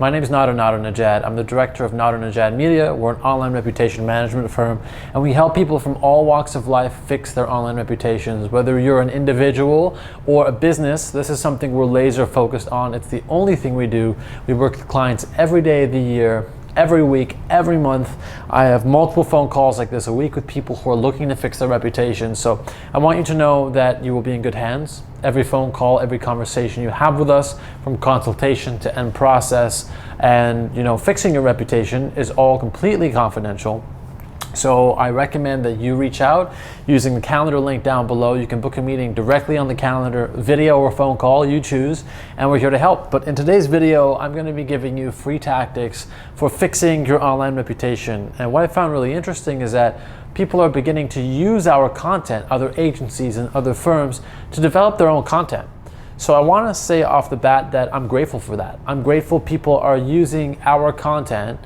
My name is Nadernejad. I'm the director of Nadernejad Media. We're an online reputation management firm, and we help people from all walks of life fix their online reputations. Whether you're an individual or a business, this is something we're laser focused on. It's the only thing we do. We work with clients every day of the year, every week, every month. I have multiple phone calls like this a week with people who are looking to fix their reputation. So I want you to know that you will be in good hands. Every phone call, every conversation you have with us, from consultation to end process, and fixing your reputation is all completely confidential. So I recommend that you reach out using the calendar link down below. You can book a meeting directly on the calendar, video or phone call, you choose, and we're here to help. But in today's video, I'm going to be giving you free tactics for fixing your online reputation. And what I found really interesting is that people are beginning to use our content, other agencies and other firms, to develop their own content. So I want to say off the bat that I'm grateful for that. I'm grateful people are using our content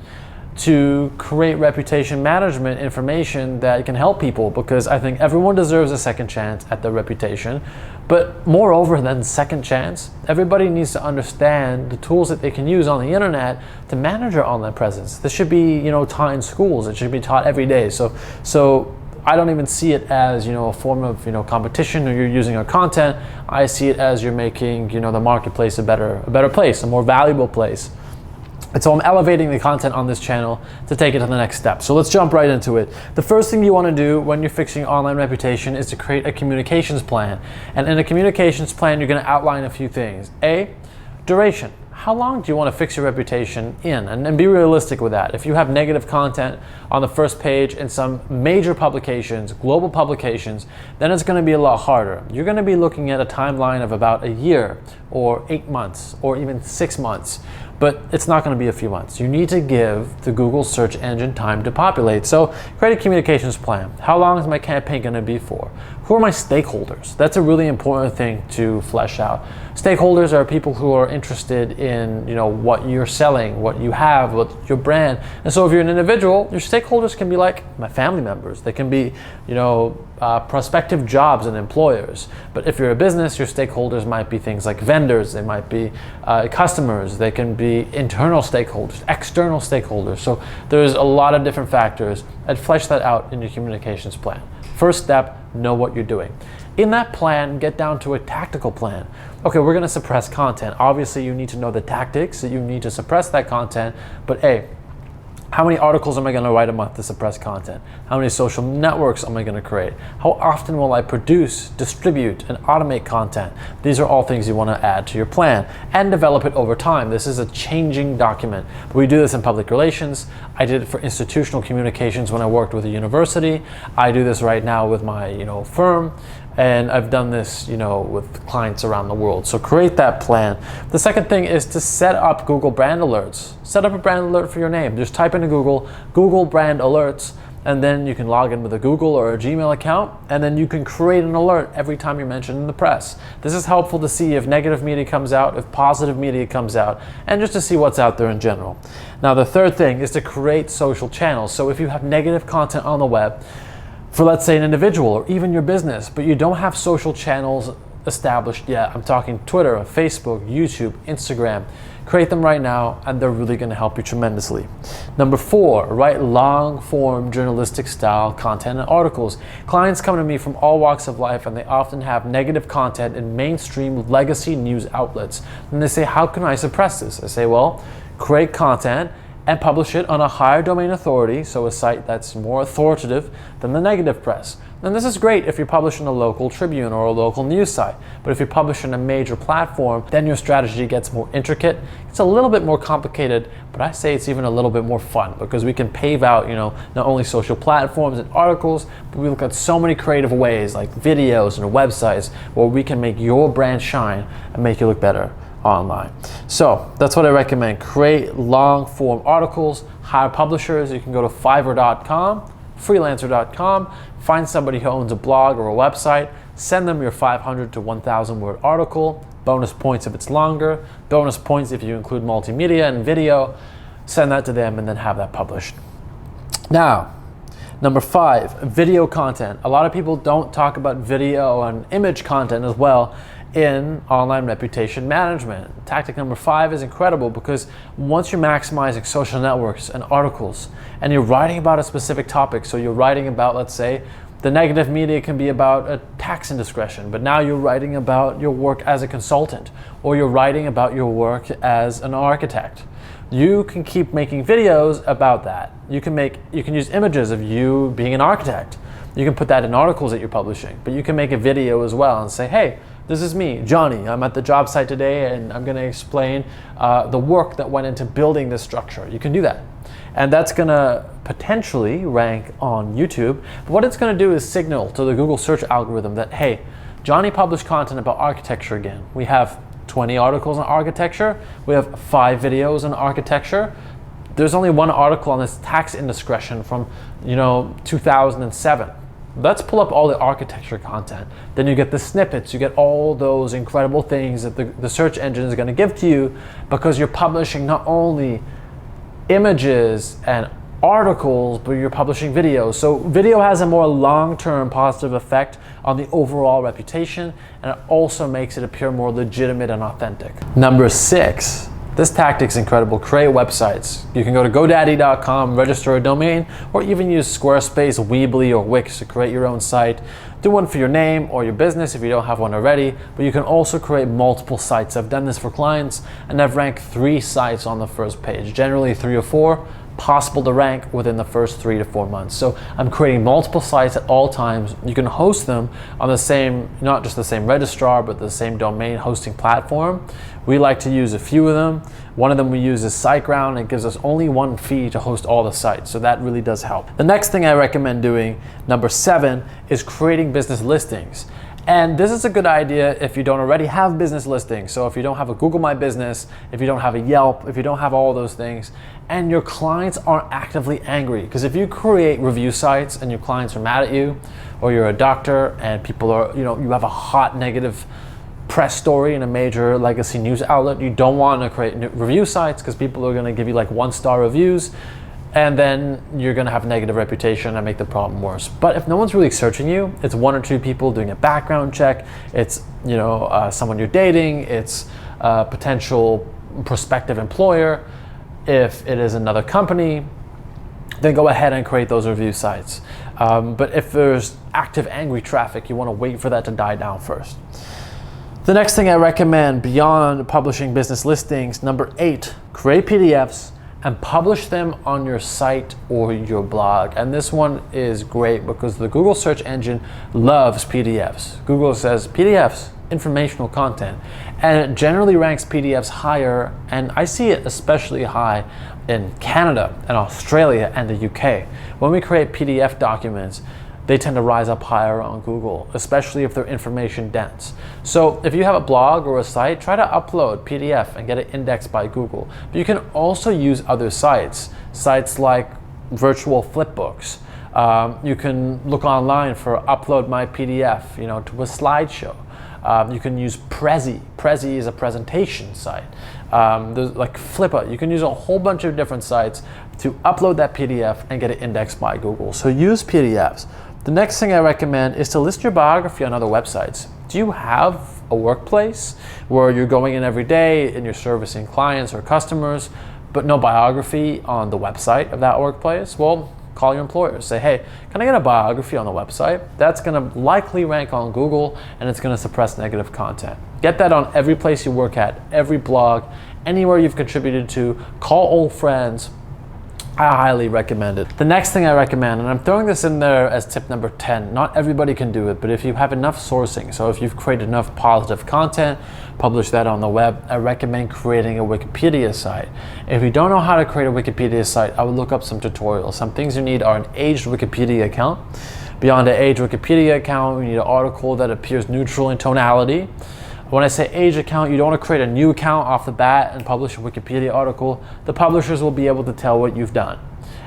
to create reputation management information that can help people, because I think everyone deserves a second chance at their reputation. But moreover than second chance, everybody needs to understand the tools that they can use on the internet to manage their online presence. This should be taught in schools. It should be taught every day. So I don't even see it as a form of competition, or you're using our content. I see it as you're making the marketplace a better place, a more valuable place. And so I'm elevating the content on this channel to take it to the next step. So let's jump right into it. The first thing you want to do when you're fixing online reputation is to create a communications plan. And in a communications plan, you're going to outline a few things. A, duration. How long do you want to fix your reputation in? And be realistic with that. If you have negative content on the first page in some major publications, global publications, then it's going to be a lot harder. You're going to be looking at a timeline of about a year or 8 months or even 6 months. But it's not going to be a few months. You need to give the Google search engine time to populate. So create a communications plan. How long is my campaign going to be for? Who are my stakeholders? That's a really important thing to flesh out. Stakeholders are people who are interested in what you're selling, what you have, what your brand. And so if you're an individual, your stakeholders can be like my family members. They can be prospective jobs and employers. But if you're a business, your stakeholders might be things like vendors. They might be customers. They can be internal stakeholders, external stakeholders. So there's a lot of different factors, and flesh that out in your communications plan. First step, know what you're doing. In that plan, get down to a tactical plan. Okay, we're going to suppress content. Obviously, you need to know the tactics that you need to suppress that content. But A, how many articles am I going to write a month to suppress content? How many social networks am I going to create? How often will I produce, distribute, and automate content? These are all things you want to add to your plan and develop it over time. This is a changing document. But we do this in public relations. I did it for institutional communications when I worked with a university. I do this right now with my firm. And I've done this, with clients around the world. So create that plan. The second thing is to set up Google brand alerts. Set up a brand alert for your name. Just type into Google brand alerts, and then you can log in with a Google or a Gmail account, and then you can create an alert every time you're mentioned in the press. This is helpful to see if negative media comes out, if positive media comes out, and just to see what's out there in general. Now, the third thing is to create social channels. So if you have negative content on the web, for let's say an individual or even your business, but you don't have social channels established yet. I'm talking Twitter, Facebook, YouTube, Instagram. Create them right now, and they're really going to help you tremendously. Number 4, write long form journalistic style content and articles. Clients come to me from all walks of life, and they often have negative content in mainstream legacy news outlets. And they say, how can I suppress this? I say, well, create content and publish it on a higher domain authority, so a site that's more authoritative than the negative press. And this is great if you publish in a local Tribune or a local news site. But if you publish in a major platform, then your strategy gets more intricate. It's a little bit more complicated, but I say it's even a little bit more fun, because we can pave out, not only social platforms and articles, but we look at so many creative ways like videos and websites where we can make your brand shine and make you look better online. So that's what I recommend. Create long form articles, hire publishers. You can go to Fiverr.com, Freelancer.com, find somebody who owns a blog or a website, send them your 500 to 1,000 word article, bonus points if it's longer, bonus points if you include multimedia and video, send that to them and then have that published. Now, number 5, video content. A lot of people don't talk about video and image content as well in online reputation management. Tactic number 5 is incredible because once you're maximizing social networks and articles and you're writing about a specific topic, so you're writing about, let's say, the negative media can be about a tax indiscretion, but now you're writing about your work as a consultant, or you're writing about your work as an architect. You can keep making videos about that. You can use images of you being an architect. You can put that in articles that you're publishing, but you can make a video as well and say, hey, this is me, Johnny. I'm at the job site today and I'm going to explain the work that went into building this structure. You can do that. And that's going to potentially rank on YouTube. But what it's going to do is signal to the Google search algorithm that, hey, Johnny published content about architecture again. We have 20 articles on architecture. We have 5 videos on architecture. There's only one article on this tax indiscretion from 2007. Let's pull up all the architecture content. Then you get the snippets, you get all those incredible things that the search engine is going to give to you because you're publishing not only images and articles, but you're publishing videos. So video has a more long-term positive effect on the overall reputation, and it also makes it appear more legitimate and authentic. Number 6. This tactic's incredible. Create websites. You can go to GoDaddy.com, register a domain, or even use Squarespace, Weebly, or Wix to create your own site. Do one for your name or your business if you don't have one already, but you can also create multiple sites. I've done this for clients, and I've ranked 3 sites on the first page, generally 3 or 4, possible to rank within the first 3 to 4 months. So I'm creating multiple sites at all times. You can host them on the same, not just the same registrar, but the same domain hosting platform. We like to use a few of them. One of them we use is SiteGround. It gives us only one fee to host all the sites, so that really does help. The next thing I recommend doing, number 7, is creating business listings. And this is a good idea if you don't already have business listings. So if you don't have a Google My Business, if you don't have a Yelp, if you don't have all those things, and your clients aren't actively angry. Because if you create review sites and your clients are mad at you, or you're a doctor and people are, you have a hot negative press story in a major legacy news outlet, you don't want to create review sites because people are going to give you like 1-star reviews, and then you're going to have a negative reputation and make the problem worse. But if no one's really searching you, it's 1 or 2 people doing a background check, it's someone you're dating, it's a potential prospective employer, if it is another company, then go ahead and create those review sites. But if there's active angry traffic, you want to wait for that to die down first. The next thing I recommend beyond publishing business listings, number 8, create PDFs and publish them on your site or your blog. And this one is great because the Google search engine loves PDFs. Google says PDFs, informational content, and it generally ranks PDFs higher, and I see it especially high in Canada and Australia and the UK. When we create PDF documents, they tend to rise up higher on Google, especially if they're information dense. So if you have a blog or a site, try to upload PDF and get it indexed by Google. But you can also use other sites like virtual flipbooks. You can look online for upload my PDF, to a slideshow. You can use Prezi. Prezi is a presentation site. There's like Flippa. You can use a whole bunch of different sites to upload that PDF and get it indexed by Google. So use PDFs. The next thing I recommend is to list your biography on other websites. Do you have a workplace where you're going in every day and you're servicing clients or customers, but no biography on the website of that workplace? Well, call your employer. Say, hey, can I get a biography on the website? That's going to likely rank on Google, and it's going to suppress negative content. Get that on every place you work at, every blog, anywhere you've contributed to. Call old friends. I highly recommend it. The next thing I recommend, and I'm throwing this in there as tip number 10, not everybody can do it, but if you have enough sourcing, so if you've created enough positive content, publish that on the web, I recommend creating a Wikipedia site. If you don't know how to create a Wikipedia site, I would look up some tutorials. Some things you need are an aged Wikipedia account. Beyond an aged Wikipedia account, you need an article that appears neutral in tonality. When I say age account, you don't want to create a new account off the bat and publish a Wikipedia article. The publishers will be able to tell what you've done.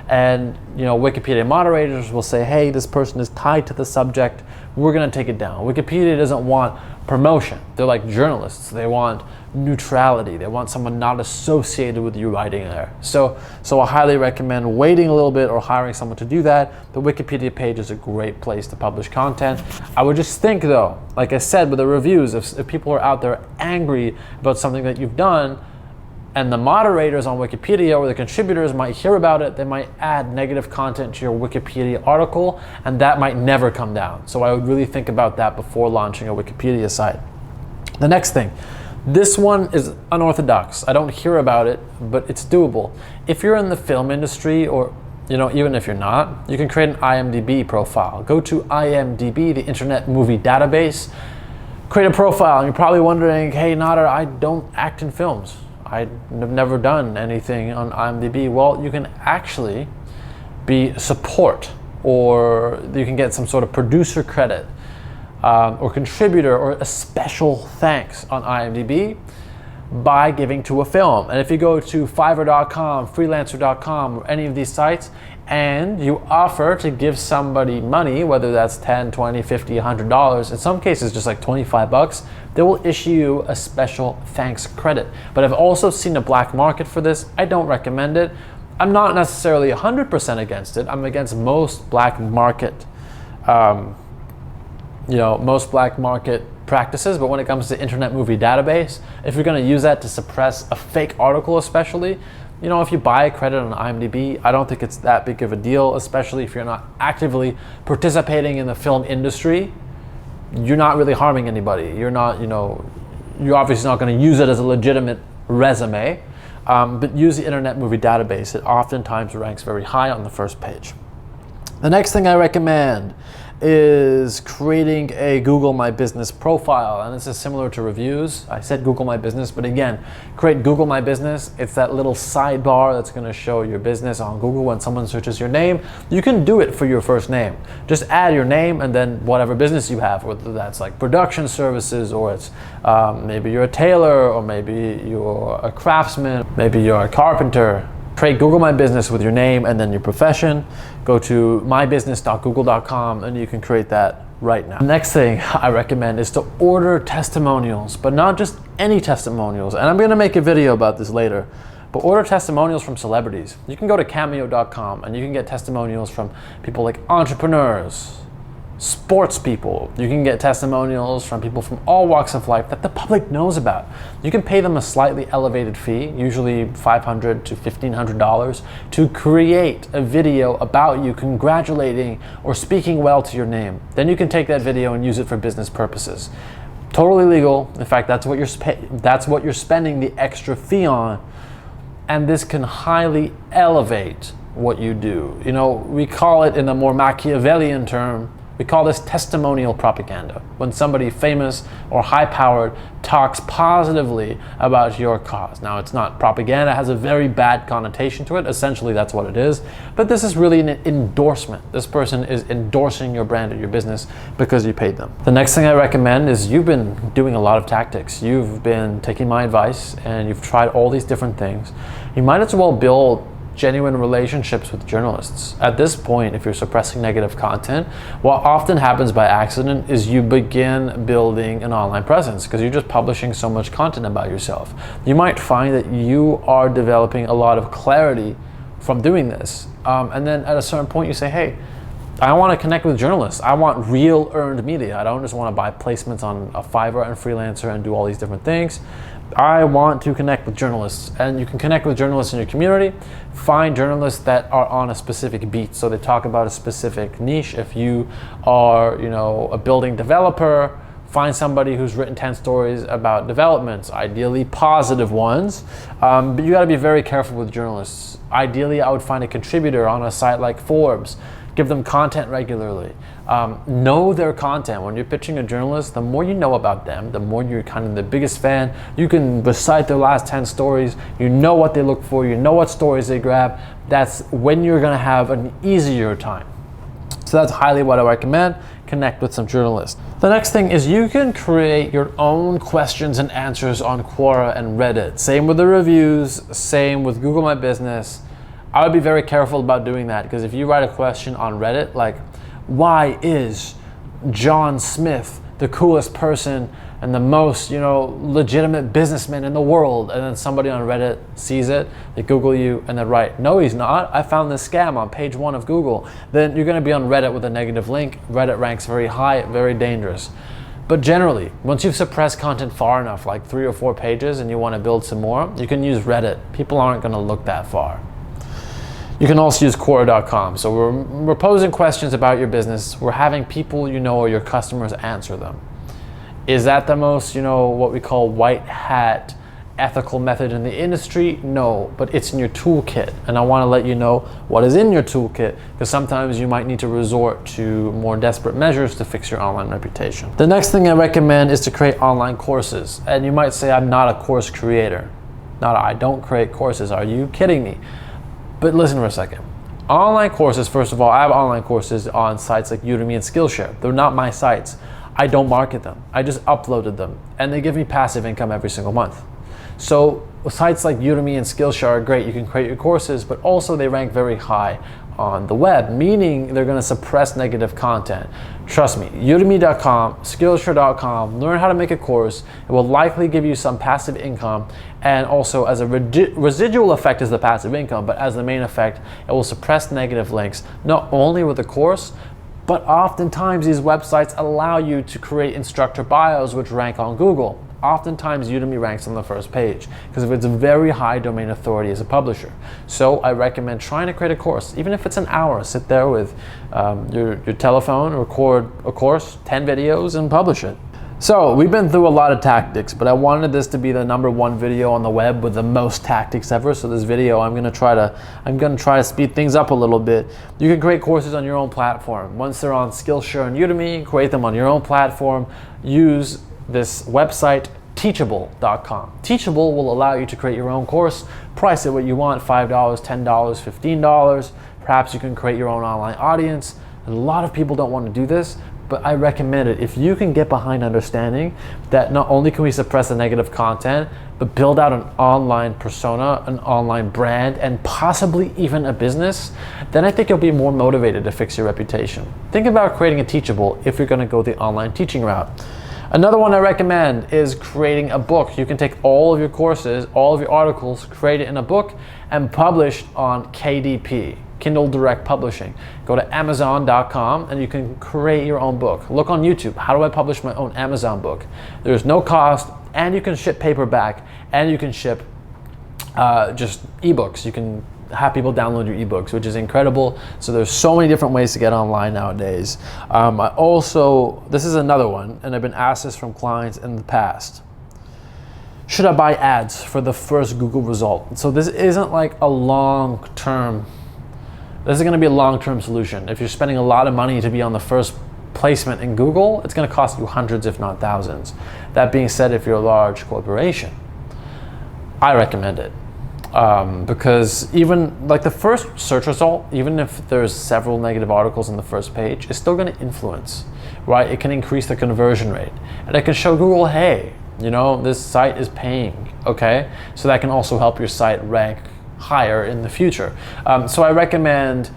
And Wikipedia moderators will say, hey, this person is tied to the subject, we're going to take it down. Wikipedia doesn't want promotion. They're like journalists. They want neutrality. They want someone not associated with you writing there. So I highly recommend waiting a little bit or hiring someone to do that. The Wikipedia page is a great place to publish content. I would just think though, like I said with the reviews, if people are out there angry about something that you've done, and the moderators on Wikipedia or the contributors might hear about it, they might add negative content to your Wikipedia article, and that might never come down. So I would really think about that before launching a Wikipedia site. The next thing, this one is unorthodox. I don't hear about it, but it's doable. If you're in the film industry, or even if you're not, you can create an IMDB profile. Go to IMDB, the Internet Movie Database, create a profile, and you're probably wondering, hey Nader, I don't act in films. I've never done anything on IMDb. Well, you can actually be support, or you can get some sort of producer credit or contributor or a special thanks on IMDb by giving to a film. And if you go to Fiverr.com, Freelancer.com, or any of these sites, and you offer to give somebody money, whether that's $10, $20, $50, $100, in some cases just like $25, they will issue you a special thanks credit. But I've also seen a black market for this. I don't recommend it. I'm not necessarily 100% against it. I'm against most black market, most black market practices, but when it comes to Internet Movie Database, if you're going to use that to suppress a fake article especially, if you buy a credit on IMDb, I don't think it's that big of a deal, especially if you're not actively participating in the film industry. You're not really harming anybody. You're not, you're obviously not going to use it as a legitimate resume, but use the Internet Movie Database. It oftentimes ranks very high on the first page. The next thing I recommend is creating a Google My Business profile, and this is similar to reviews. I said Google My Business, but again, create Google My Business. It's that little sidebar that's going to show your business on Google when someone searches your name. You can do it for your first name. Just add your name and then whatever business you have, whether that's like production services, or it's maybe you're a tailor, or maybe you're a craftsman, maybe you're a carpenter. Create Google My Business with your name and then your profession. Go to mybusiness.google.com and you can create that right now. The next thing I recommend is to order testimonials, but not just any testimonials. And I'm going to make a video about this later. But order testimonials from celebrities. You can go to cameo.com and you can get testimonials from people like entrepreneurs, sports people. You can get testimonials from people from all walks of life that the public knows about. You can pay them a slightly elevated fee, usually $500 to $1,500, to create a video about you congratulating or speaking well to your name. Then you can take that video and use it for business purposes. Totally legal. In fact, that's what you're spending the extra fee on. And this can highly elevate what you do. We call it, in a more Machiavellian term, we call this testimonial propaganda. When somebody famous or high-powered talks positively about your cause. Now, it's not propaganda, it has a very bad connotation to it. Essentially, that's what it is. But this is really an endorsement. This person is endorsing your brand or your business because you paid them. The next thing I recommend is, you've been doing a lot of tactics. You've been taking my advice and you've tried all these different things. You might as well build genuine relationships with journalists. At this point, if you're suppressing negative content, what often happens by accident is you begin building an online presence because you're just publishing so much content about yourself. You might find that you are developing a lot of clarity from doing this. And then at a certain point you say, hey, I want to connect with journalists. I want real earned media. I don't just want to buy placements on a Fiverr and Freelancer and do all these different things. I want to connect with journalists, and you can connect with journalists in your community. Find journalists that are on a specific beat, so they talk about a specific niche. If you are, a building developer, find somebody who's written 10 stories about developments, ideally positive ones, but you got to be very careful with journalists. Ideally, I would find a contributor on a site like Forbes. Give them content regularly. Know their content. When you're pitching a journalist, the more you know about them, the more you're kind of the biggest fan. You can recite their last 10 stories. You know what they look for. You know what stories they grab. That's when you're going to have an easier time. So that's highly what I recommend. Connect with some journalists. The next thing is, you can create your own questions and answers on Quora and Reddit. Same with the reviews, same with Google My Business. I would be very careful about doing that, because if you write a question on Reddit like, why is John Smith the coolest person and the most, legitimate businessman in the world, and then somebody on Reddit sees it, they Google you, and they write, no, he's not, I found this scam on page 1 of Google. Then you're gonna be on Reddit with a negative link. Reddit ranks very high, very dangerous. But generally, once you've suppressed content far enough, like 3 or 4 pages, and you wanna build some more, you can use Reddit. People aren't gonna look that far. You can also use QUORA.com. So we're posing questions about your business. We're having people or your customers answer them. Is that the most, what we call white hat ethical method in the industry? No, but it's in your toolkit. And I want to let you know what is in your toolkit, because sometimes you might need to resort to more desperate measures to fix your online reputation. The next thing I recommend is to create online courses. And you might say, I'm not a course creator. I don't create courses. Are you kidding me? But listen for a second. Online courses, first of all, I have online courses on sites like Udemy and Skillshare. They're not my sites. I don't market them. I just uploaded them, and they give me passive income every single month. So sites like Udemy and Skillshare are great. You can create your courses, but also they rank very high on the web, meaning they're going to suppress negative content. Trust me, udemy.com, skillshare.com, learn how to make a course. It will likely give you some passive income, and also as a residual effect is the passive income, but as the main effect, it will suppress negative links, not only with the course, but oftentimes these websites allow you to create instructor bios which rank on Google. Oftentimes Udemy ranks on the first page because of its very high domain authority as a publisher. So I recommend trying to create a course, even if it's an hour. Sit there with your telephone, record a course, 10 videos, and publish it. So we've been through a lot of tactics, but I wanted this to be the #1 video on the web with the most tactics ever. So this video, I'm gonna try to speed things up a little bit. You can create courses on your own platform. Once they're on Skillshare and Udemy, create them on your own platform. Use this website, teachable.com. Teachable will allow you to create your own course, price it what you want, $5, $10, $15. Perhaps you can create your own online audience. A lot of people don't want to do this, but I recommend it. If you can get behind understanding that not only can we suppress the negative content, but build out an online persona, an online brand, and possibly even a business, then I think you'll be more motivated to fix your reputation. Think about creating a Teachable if you're going to go the online teaching route. Another one I recommend is creating a book. You can take all of your courses, all of your articles, create it in a book, and publish on KDP, Kindle Direct Publishing. Go to Amazon.com and you can create your own book. Look on YouTube, how do I publish my own Amazon book? There's no cost, and you can ship paperback, and you can ship just ebooks. You can have people download your ebooks, which is incredible. So there's so many different ways to get online nowadays. This is another one, and I've been asked this from clients in the past. Should I buy ads for the first Google result? So this isn't like a long-term, this is gonna be a long-term solution. If you're spending a lot of money to be on the first placement in Google, it's gonna cost you hundreds, if not thousands. That being said, if you're a large corporation, I recommend it. Because even like the first search result, even if there's several negative articles on the first page, it's still going to influence, right? It can increase the conversion rate, and it can show Google, hey, this site is paying, okay? So that can also help your site rank higher in the future. So I recommend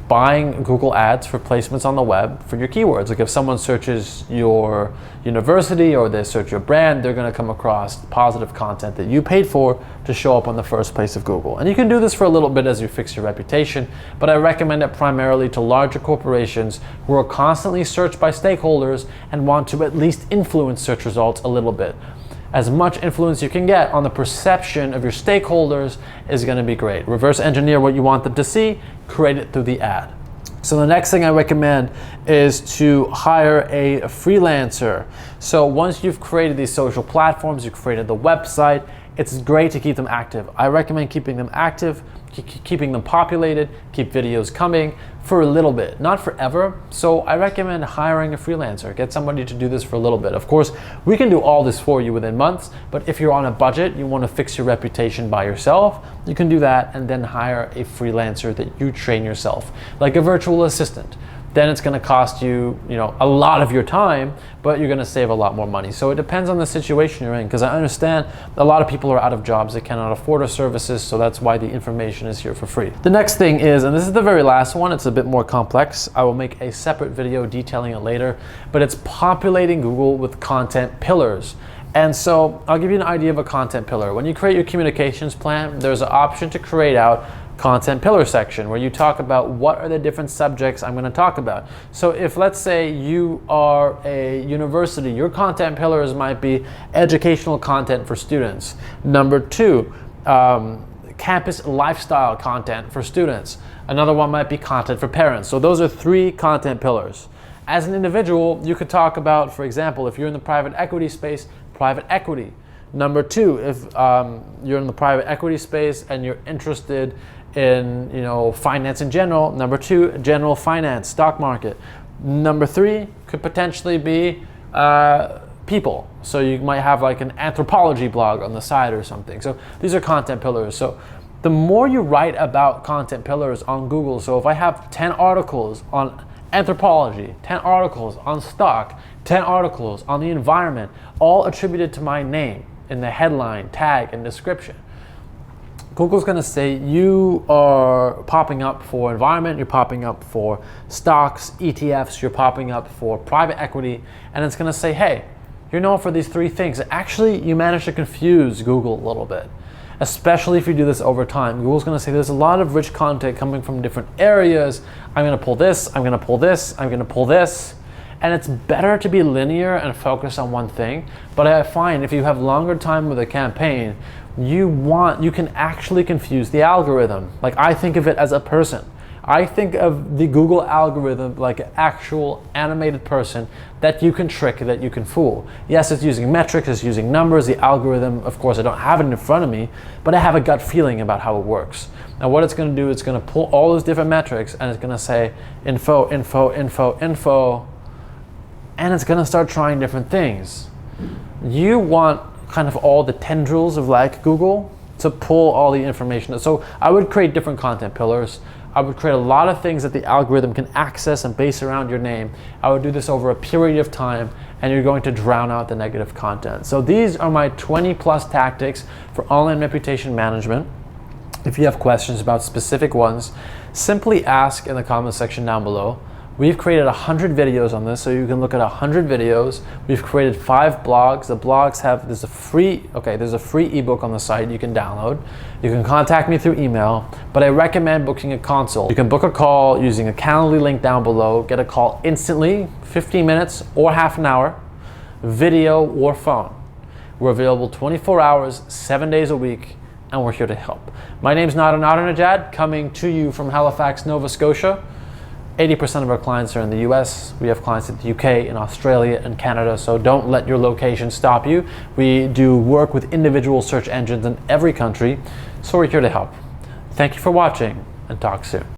buying Google ads for placements on the web for your keywords. Like if someone searches your university or they search your brand, they're going to come across positive content that you paid for to show up on the first place of Google. And you can do this for a little bit as you fix your reputation, but I recommend it primarily to larger corporations who are constantly searched by stakeholders and want to at least influence search results a little bit. As much influence you can get on the perception of your stakeholders is going to be great. Reverse engineer what you want them to see, create it through the ad. So the next thing I recommend is to hire a freelancer. So once you've created these social platforms, you've created the website, it's great to keep them active. I recommend keeping them active, keeping them populated, keep videos coming for a little bit, not forever. So I recommend hiring a freelancer. Get somebody to do this for a little bit. Of course, we can do all this for you within months, but if you're on a budget, you want to fix your reputation by yourself, you can do that and then hire a freelancer that you train yourself, like a virtual assistant. then it's going to cost you, a lot of your time, but you're going to save a lot more money. So it depends on the situation you're in, because I understand a lot of people are out of jobs, they cannot afford our services, so that's why the information is here for free. The next thing is, and this is the very last one, it's a bit more complex. I will make a separate video detailing it later, but it's populating Google with content pillars. And so I'll give you an idea of a content pillar. When you create your communications plan, there's an option to create out content pillar section where you talk about what are the different subjects I'm going to talk about. So if, let's say, you are a university, your content pillars might be educational content for students. Number 2, campus lifestyle content for students. Another one might be content for parents. So those are 3 content pillars. As an individual, you could talk about, for example, if you're in the private equity space, private equity. Number 2, if you're in the private equity space and you're interested in finance in general, number 2, general finance, stock market. Number 3 could potentially be people. So you might have like an anthropology blog on the side or something. So these are content pillars. So the more you write about content pillars on Google, so if I have 10 articles on anthropology, 10 articles on stock, 10 articles on the environment, all attributed to my name in the headline, tag, and description, Google's going to say you are popping up for environment, you're popping up for stocks, ETFs, you're popping up for private equity, and it's going to say, hey, you're known for these 3 things. Actually, you managed to confuse Google a little bit, especially if you do this over time. Google's going to say there's a lot of rich content coming from different areas. I'm going to pull this, I'm going to pull this, I'm going to pull this. And it's better to be linear and focus on one thing. But I find if you have longer time with a campaign, you can actually confuse the algorithm. Like, I think of it as a person. I think of the Google algorithm like an actual animated person that you can trick, that you can fool. Yes, it's using metrics, it's using numbers. The algorithm, of course, I don't have it in front of me, but I have a gut feeling about how it works. Now what it's going to do, it's going to pull all those different metrics and it's going to say info, info, info, info, and it's going to start trying different things. You want kind of all the tendrils of like Google to pull all the information. So I would create different content pillars. I would create a lot of things that the algorithm can access and base around your name. I would do this over a period of time, and you're going to drown out the negative content. So these are my 20+ tactics for online reputation management. If you have questions about specific ones, simply ask in the comment section down below. We've created 100 videos on this, so you can look at 100 videos. We've created 5 blogs. The blogs there's a free ebook on the site you can download. You can contact me through email, but I recommend booking a consult. You can book a call using a Calendly link down below, get a call instantly, 15 minutes or half an hour, video or phone. We're available 24 hours, 7 days a week, and we're here to help. My name's Nadernejad, coming to you from Halifax, Nova Scotia. 80% of our clients are in the US. We have clients in the UK, in Australia, and Canada, so don't let your location stop you. We do work with individual search engines in every country, so we're here to help. Thank you for watching, and talk soon.